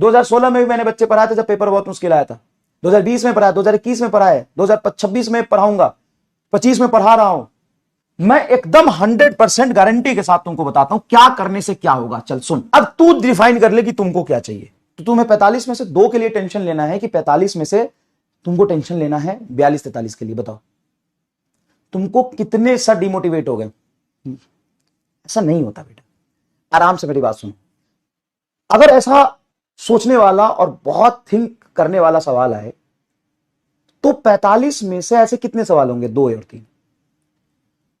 2016 में भी मैंने बच्चे पढ़ाए थे जब पेपर बहुत मुश्किल आया था, 2020 में पढ़ाया, 2021 में पढ़ाया, 2026 में पढ़ाऊंगा, 25 में पढ़ा रहा हूं। मैं एकदम 100% गारंटी के साथ तुमको बताता हूं क्या करने से क्या होगा। चल सुन, अब तू डिफाइन कर ले कि तुमको क्या चाहिए। तो तुम्हें 45 में से 2 के लिए टेंशन लेना है कि 45 में से तुमको टेंशन लेना है 42-43 के लिए। बताओ तुमको कितने सा डिमोटिवेट हो गए। ऐसा नहीं होता बेटा, आराम से मेरी बात सुनो। अगर ऐसा सोचने वाला और बहुत थिंक करने वाला सवाल आए तो 45 में से ऐसे कितने सवाल होंगे, 2 और 3।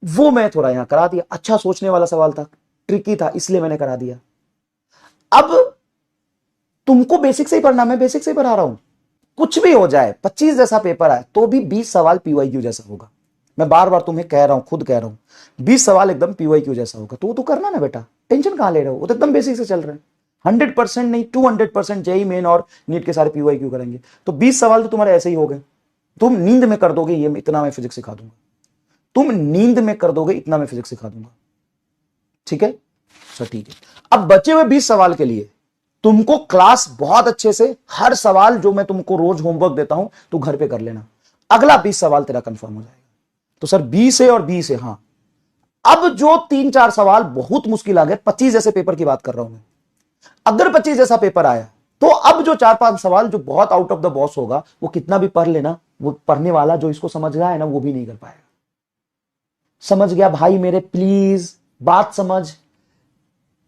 वो मैं थोड़ा यहां करा दिया, अच्छा सोचने वाला सवाल था, ट्रिकी था, इसलिए मैंने करा दिया। अब तुमको बेसिक से ही पढ़ना, मैं बेसिक से ही पढ़ा रहा हूं। कुछ भी हो जाए, 25 जैसा पेपर आए तो भी 20 सवाल पीवाईक्यू जैसा होगा। मैं बार बार तुम्हें कह रहा हूं, खुद कह रहा हूं, 20 सवाल एकदम पीवाईक्यू जैसा होगा। तो वो तो करना ना बेटा, टेंशन कहां ले रहे हो, वो तो एकदम बेसिक से चल रहे हैं। 100% नहीं 200% जेईई मेन और नीट के सारे पीवाईक्यू करेंगे तो 20 सवाल तो तुम्हारे ऐसे ही हो गए। तुम नींद में कर दोगे ये, इतना मैं फिजिक्स सिखा दूंगा। तुम नींद में कर दोगे इतना मैं फिजिक्स सिखा दूंगा। ठीक है, अच्छा ठीक है। अब बचे हुए 20 सवाल के लिए तुमको क्लास बहुत अच्छे से, हर सवाल जो मैं तुमको रोज होमवर्क देता हूं तो घर पे कर लेना। अगला 20 सवाल तेरा कंफर्म हो जाएगा। तो सर 20 है और 20 है, हां। अब जो 3-4 सवाल बहुत मुश्किल आ गए, 25 जैसे पेपर की बात कर रहा हूं मैं। अगर 25 जैसा पेपर आया तो अब जो 4-5 सवाल जो बहुत आउट ऑफ द बॉक्स होगा, वो कितना भी पढ़ लेना, वो पढ़ने वाला जो इसको समझ रहा है ना, वो भी नहीं कर पाएगा। समझ गया भाई मेरे, प्लीज बात समझ।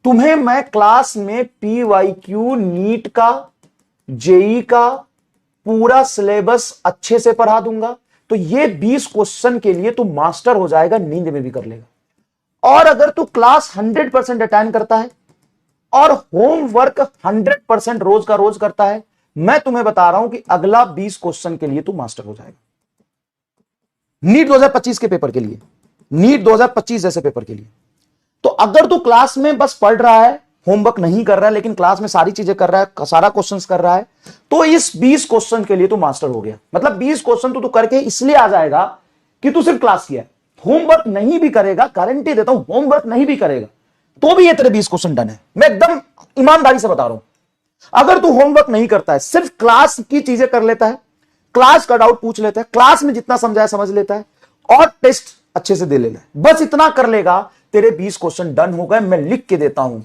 तुम्हें मैं क्लास में पीवाईक्यू, नीट का, जेई का पूरा सिलेबस अच्छे से पढ़ा दूंगा। तो ये 20 क्वेश्चन के लिए तू मास्टर हो जाएगा, नींद में भी कर लेगा। और अगर तू क्लास 100% अटेंड करता है और होमवर्क 100% रोज का रोज करता है, मैं तुम्हें बता रहा हूं कि अगला 20 क्वेश्चन के लिए तू मास्टर हो जाएगा। नीट 2025 के पेपर के लिए, नीट 2025 जैसे पेपर के लिए। तो अगर तू क्लास में बस पढ़ रहा है, होमवर्क नहीं कर रहा है, लेकिन क्लास में सारी चीजें कर रहा है, सारा क्वेश्चंस कर रहा है, तो इस 20 क्वेश्चन के लिए तू मास्टर हो गया। मतलब 20 क्वेश्चन तो तू करके इसलिए आ जाएगा कि तू सिर्फ क्लास किया है। होमवर्क नहीं भी करेगा, गारंटी देता हूं, होमवर्क नहीं भी करेगा तो भी ये तेरे 20 क्वेश्चन डन है। मैं एकदम ईमानदारी से बता रहा हूं। अगर तू होमवर्क नहीं करता है, सिर्फ क्लास की चीजें कर लेता है, क्लास का डाउट पूछ लेता है, क्लास में जितना समझाया समझ लेता है और टेस्ट अच्छे से दे लेना है, बस इतना कर लेगा, तेरे 20 क्वेश्चन डन हो गए। मैं लिख के देता हूं।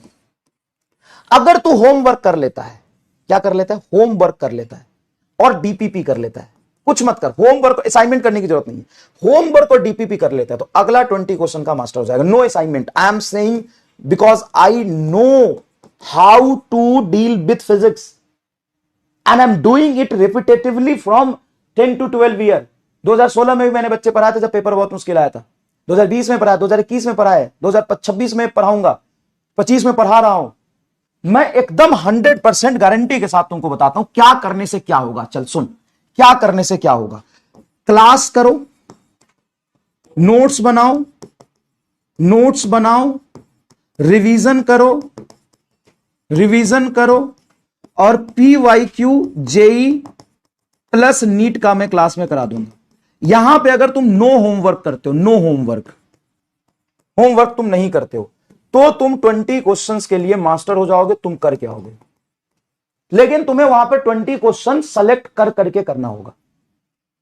अगर तू होमवर्क कर लेता है, क्या कर लेता है, होमवर्क कर लेता है और डीपीपी कर लेता है, कुछ मत कर, होमवर्क असाइनमेंट करने की जरूरत नहीं है, होमवर्क और डीपीपी कर लेता है, तो अगला 20 क्वेश्चन का मास्टर हो जाएगा। No assignment, I am saying because I know how to deal with physics and I am doing it repetitively from 10 to 12 year. 2016 में भी मैंने बच्चे पढ़ाए थे जब पेपर बहुत मुश्किल आया था, 2020 में पढ़ाया, 2021 में पढ़ाया, 2026 में पढ़ाऊंगा, 25 में पढ़ा रहा हूं। मैं एकदम 100% गारंटी के साथ तुमको बताता हूं क्या करने से क्या होगा। चल सुन, क्या करने से क्या होगा। क्लास करो, नोट्स बनाओ, नोट्स बनाओ, रिवीजन करो, रिवीजन करो, और पीवाईक्यू, जेई प्लस नीट का मैं क्लास में करा दूंगा। यहां पे अगर तुम नो होमवर्क करते हो, नो होमवर्क, होमवर्क तुम नहीं करते हो, तो तुम 20 क्वेश्चंस के लिए मास्टर हो जाओगे। तुम कर क्या होगे, लेकिन तुम्हें वहां पे 20 क्वेश्चन सेलेक्ट कर करके करना होगा।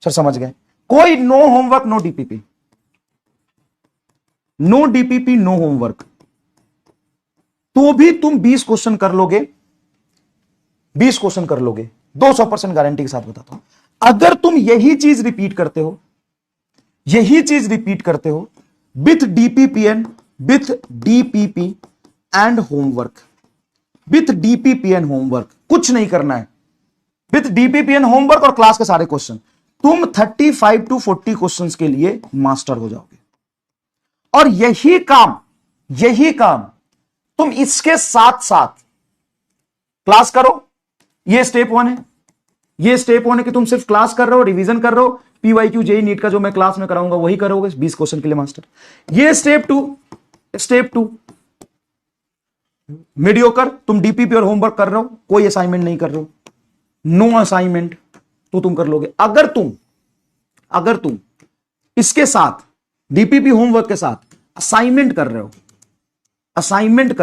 सर समझ गए, कोई no homework, no DPP, no DPP, no homework, तो भी तुम 20 क्वेश्चन कर लोगे, 20 क्वेश्चन कर लोगे, 200% गारंटी के साथ बताता हूं। अगर तुम यही चीज रिपीट करते हो, यही चीज रिपीट करते हो with DPP and, with DPP and homework, with DPP and homework, कुछ नहीं करना है, विथ डीपीपी एंड होमवर्क और क्लास के सारे क्वेश्चन, तुम 35 to 40 क्वेश्चंस के लिए मास्टर हो जाओगे। और यही काम तुम इसके साथ साथ क्लास करो। ये स्टेप 1 है, ये स्टेप 1 है कि तुम सिर्फ क्लास कर रहे हो, रिवीजन कर रहे हो, पीवाईक्यू, जेई, नीट का जो मैं क्लास में कराऊंगा वही करोगे, 20 क्वेश्चन के लिए मास्टर। ये स्टेप 2 मीडियोकर, तुम डीपीपी और होमवर्क कर रहे हो, कोई असाइनमेंट नहीं कर रहे हो, नो असाइनमेंट, तो तुम कर लोगे। अगर तुम इसके साथ डीपीपी होमवर्क के साथ असाइनमेंट कर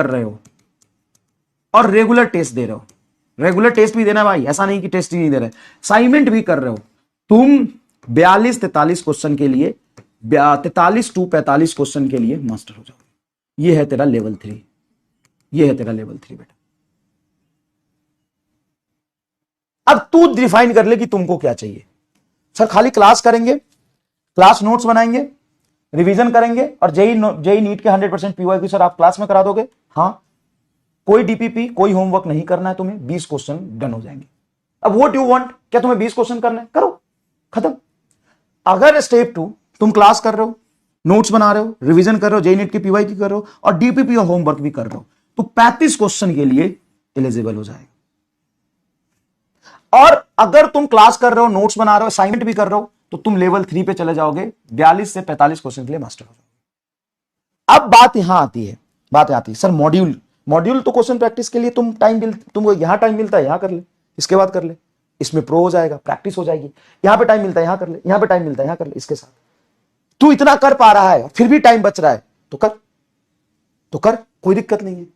रहे हो और रेगुलर टेस्ट दे रहे हो, रेगुलर टेस्ट भी देना है भाई, ऐसा नहीं कि टेस्ट ही नहीं दे रहे, असाइनमेंट भी कर रहे हो तुम। 42-43 क्वेश्चन के लिए, 43 to 45 क्वेश्चन के लिए मास्टर हो जाओगे। ये है तेरा लेवल 3, ये है तेरा लेवल 3 बेटा। अब तू डिफाइन कर ले कि तुमको क्या चाहिए। सर खाली क्लास करेंगे, क्लास नोट्स बनाएंगे, रिवीजन करेंगे और जेई नीट के 100% पीवाईक्यू सर आप क्लास में करा दोगे? हाँ, कोई डीपीपी, कोई होमवर्क नहीं करना है तुम्हें, 20 क्वेश्चन डन हो जाएंगे। अब व्हाट यू वांट, क्या तुम्हें 20 क्वेश्चन करना है? करो, खत्म। अगर स्टेप 2 तुम क्लास कर रहे हो, नोट्स बना रहे हो, रिवीजन कर रहे हो, जेई नीट की पीवाईक्यू कर रहे हो और डीपीपी और होमवर्क भी कर रहे हो, तो 35 क्वेश्चन के लिए एलिजिबल हो जाएगा। और अगर तुम क्लास कर रहे हो, नोट्स बना रहे हो, असाइनमेंट भी कर रहे हो, तो तुम लेवल 3 पे चले जाओगे, 42 से 45 क्वेश्चन के लिए मास्टर हो जाओगे। अब बात यहां आती है, सर मॉड्यूल तो क्वेश्चन प्रैक्टिस के लिए तुमको यहां टाइम मिलता है, यहां कर ले, इसके बाद कर ले, इसमें प्रो हो जाएगा, प्रैक्टिस हो जाएगी। यहां पे टाइम मिलता है, यहां कर ले, यहां पे टाइम मिलता है, यहां कर ले, इसके साथ तू इतना कर पा रहा है फिर भी टाइम बच रहा है तो कर, कोई दिक्कत नहीं है।